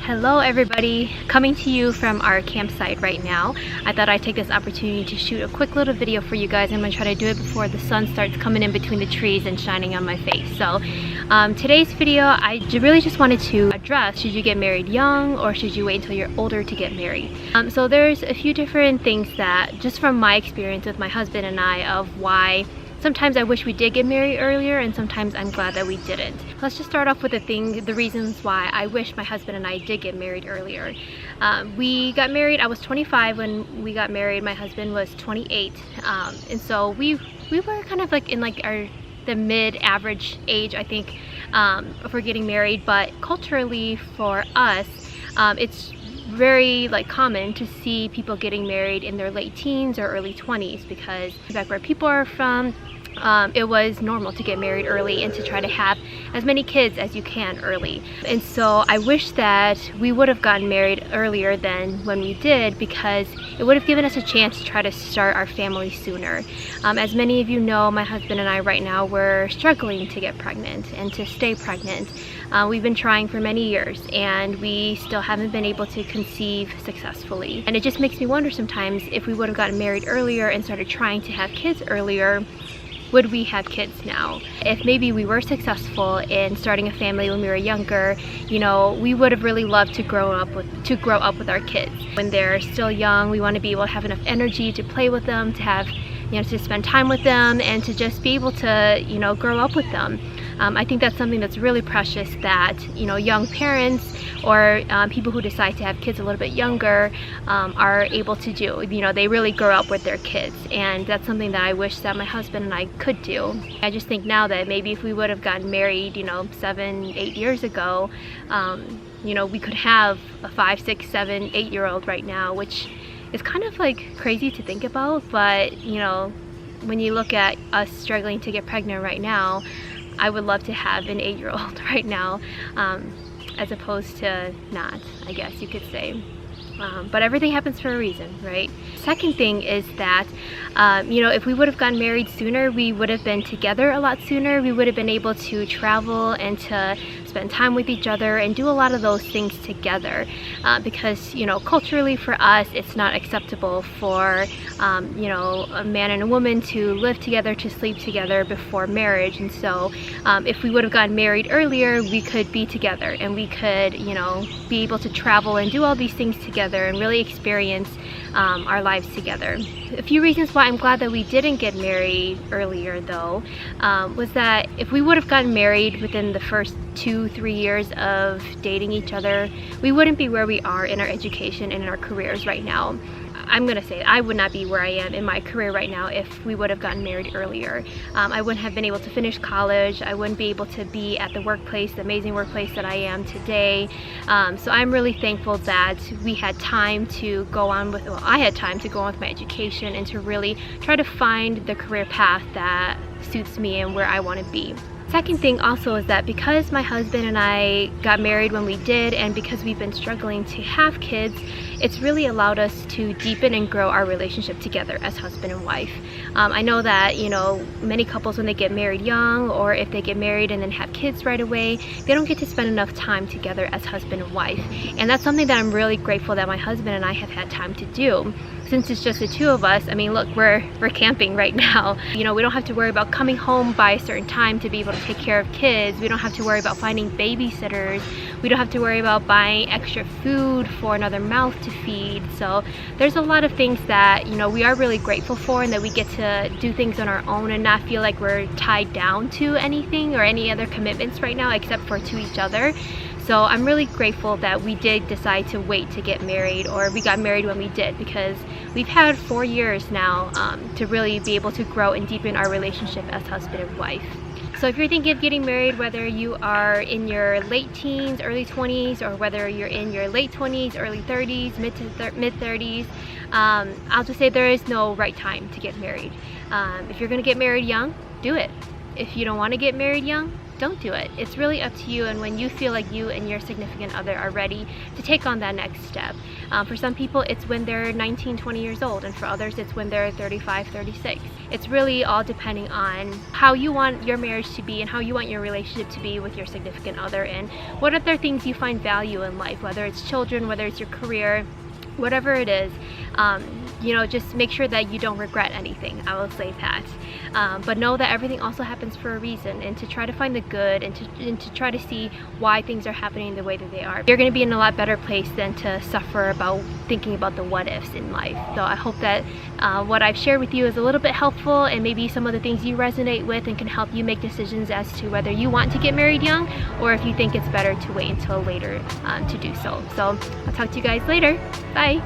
Hello everybody, coming to you from our campsite right now. I thought I'd take this opportunity to shoot a quick little video for you guys. I'm going to try to do it before the sun starts coming in between the trees and shining on my face. So today's video, I really just wanted to address, should you get married young or should you wait until you're older to get married? So there's a few different things that, just from my experience with my husband and I, of why sometimes I wish we did get married earlier and sometimes I'm glad that we didn't. Let's just start off with the reasons why I wish my husband and I did get married earlier. We got married, I was 25 when we got married, my husband was 28. And so we were kind of like in like the mid-average age, I think, for getting married. But culturally for us, it's very common to see people getting married in their late teens or early 20s, because back where people are from, it was normal to get married early and to try to have as many kids as you can early. And so I wish that we would have gotten married earlier than when we did, because it would have given us a chance to try to start our family sooner. As many of you know, my husband and I right now, we're struggling to get pregnant and to stay pregnant. We've been trying for many years and we still haven't been able to conceive successfully. And it just makes me wonder sometimes, if we would have gotten married earlier and started trying to have kids earlier, would we have kids now? If maybe we were successful in starting a family when we were younger, you know, we would have really loved to grow up with our kids. When they're still young, we want to be able to have enough energy to play with them, to have, to spend time with them, and to just be able to, grow up with them. I think that's something that's really precious that, young parents or people who decide to have kids a little bit younger are able to do. They really grow up with their kids, and that's something that I wish that my husband and I could do. I just think now that maybe if we would have gotten married, 7-8 years ago, we could have a 5, 6, 7, 8-year-old right now, which is kind of crazy to think about. But when you look at us struggling to get pregnant right now, I would love to have an 8-year-old right now, as opposed to not, I guess you could say. But everything happens for a reason, right? Second thing is that, if we would have gotten married sooner, we would have been together a lot sooner. We would have been able to travel and to spend time with each other and do a lot of those things together. Because, culturally for us, it's not acceptable for, a man and a woman to live together, to sleep together before marriage. And so if we would have gotten married earlier, we could be together and we could, be able to travel and do all these things together and really experience our lives together. A few reasons why I'm glad that we didn't get married earlier, though, was that if we would have gotten married within the first 2-3 years of dating each other, we wouldn't be where we are in our education and in our careers right now. I'm gonna say I would not be where I am in my career right now if we would have gotten married earlier. I wouldn't have been able to finish college. I wouldn't be able to be at the workplace, the amazing workplace that I am today. So I'm really thankful that we had time to go on with, I had time to go on with my education and to really try to find the career path that suits me and where I want to be. Second thing also is that because my husband and I got married when we did, and because we've been struggling to have kids, it's really allowed us to deepen and grow our relationship together as husband and wife. I know that, many couples, when they get married young, or if they get married and then have kids right away, they don't get to spend enough time together as husband and wife. And that's something that I'm really grateful that my husband and I have had time to do. Since it's just the two of us, I mean, look, we're camping right now. We don't have to worry about coming home by a certain time to be able to take care of kids. We don't have to worry about finding babysitters. We don't have to worry about buying extra food for another mouth to feed. So there's a lot of things that, we are really grateful for, and that we get to do things on our own and not feel like we're tied down to anything or any other commitments right now except for to each other. So I'm really grateful that we did decide to wait to get married, or we got married when we did, because we've had 4 years now to really be able to grow and deepen our relationship as husband and wife. So if you're thinking of getting married, whether you are in your late teens, early 20s, or whether you're in your late 20s, early 30s, mid 30s, I'll just say there is no right time to get married. If you're going to get married young, do it. If you don't want to get married young, don't do it. It's really up to you, and when you feel like you and your significant other are ready to take on that next step. For some people it's when they're 19, 20 years old, and for others it's when they're 35, 36. It's really all depending on how you want your marriage to be and how you want your relationship to be with your significant other, and what other things you find value in life, whether it's children, whether it's your career, whatever it is. You know, just make sure that you don't regret anything. I will say that. But know that everything also happens for a reason, and to try to find the good, and to try to see why things are happening the way that they are. You're going to be in a lot better place than to suffer about thinking about the what ifs in life. So I hope that what I've shared with you is a little bit helpful, and maybe some of the things you resonate with and can help you make decisions as to whether you want to get married young, or if you think it's better to wait until later to do so. So I'll talk to you guys later. Bye.